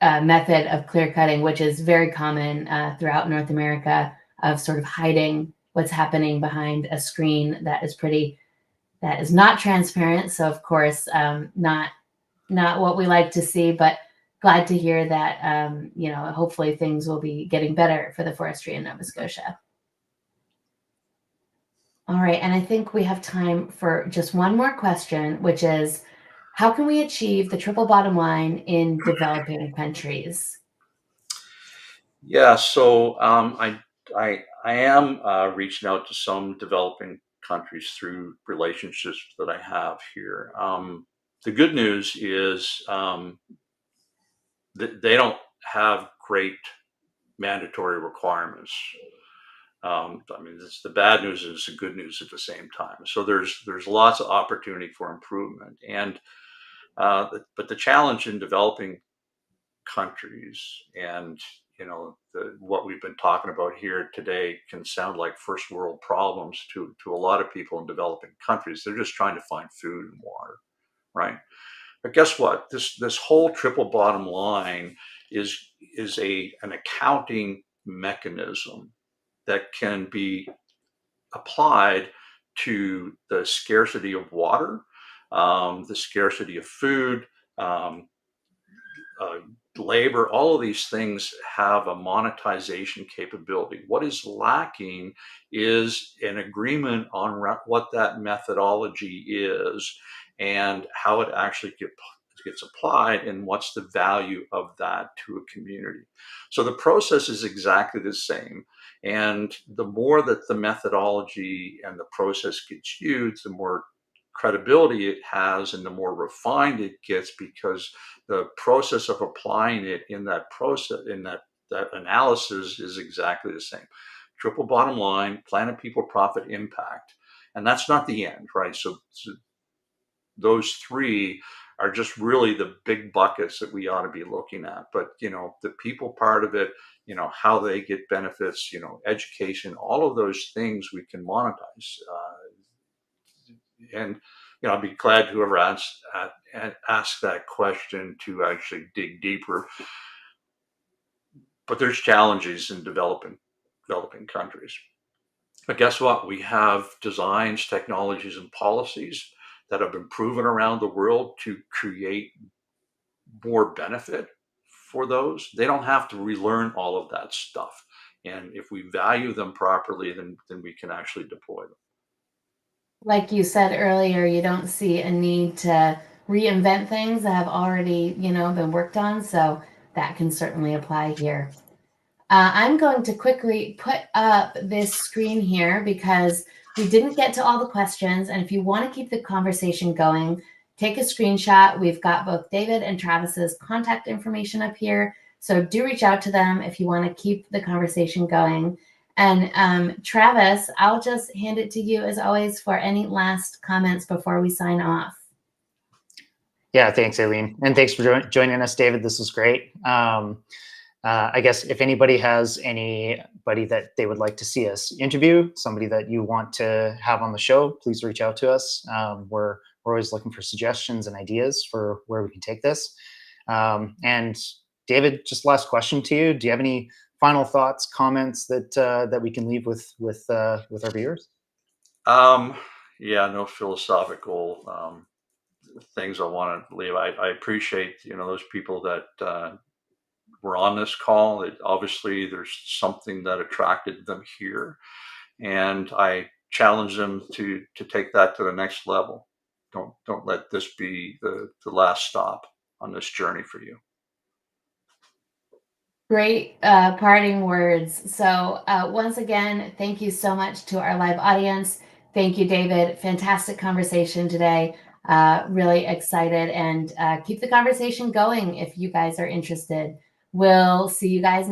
method of clear cutting, which is very common throughout North America, of sort of hiding what's happening behind a screen that is not transparent. So of course, not what we like to see, but glad to hear that hopefully things will be getting better for the forestry in Nova Scotia. All right, and I think we have time for just one more question, which is, how can we achieve the triple bottom line in developing countries? Yeah, so I am reaching out to some developing countries through relationships that I have here. The good news is they don't have great mandatory requirements. I mean, the bad news is the good news at the same time. So there's lots of opportunity for improvement, and but the challenge in developing countries, and what we've been talking about here today can sound like first world problems to a lot of people in developing countries. They're just trying to find food and water, right? But guess what? This whole triple bottom line is an accounting mechanism that can be applied to the scarcity of water, the scarcity of food, um, uh, labor. All of these things have a monetization capability. What is lacking is an agreement on what that methodology is and how it actually gets applied and what's the value of that to a community. So the process is exactly the same. And the more that the methodology and the process gets used, the more credibility it has and the more refined it gets, because the process of applying it in that process, in that analysis, is exactly the same. Triple bottom line: planet, people, profit, impact. And that's not the end, right? So those three are just really the big buckets that we ought to be looking at. But the people part of it, how they get benefits, education, all of those things we can monetize. And I'd be glad whoever asks that question to actually dig deeper. But there's challenges in developing countries. But guess what? We have designs, technologies, and policies that have been proven around the world to create more benefit for those. They don't have to relearn all of that stuff. And if we value them properly, then we can actually deploy them. Like you said earlier, you don't see a need to reinvent things that have already, been worked on. So that can certainly apply here. I'm going to quickly put up this screen here because we didn't get to all the questions. And if you want to keep the conversation going, take a screenshot. We've got both David and Travis's contact information up here. So do reach out to them if you want to keep the conversation going. And Travis, I'll just hand it to you as always for any last comments before we sign off. Yeah, thanks, Aileen. And thanks for joining us, David. This was great. I guess if anybody has anybody that they would like to see us interview, somebody that you want to have on the show, please reach out to us. We're always looking for suggestions and ideas for where we can take this. And David, just last question to you. Do you have any final thoughts, comments that we can leave with our viewers? Yeah, no philosophical things I want to leave. I appreciate those people that were on this call. That obviously there's something that attracted them here, and I challenge them to take that to the next level. Don't let this be the last stop on this journey for you. Great parting words. So once again, thank you so much to our live audience. Thank you, David. Fantastic conversation today. Really excited, and keep the conversation going if you guys are interested. We'll see you guys next.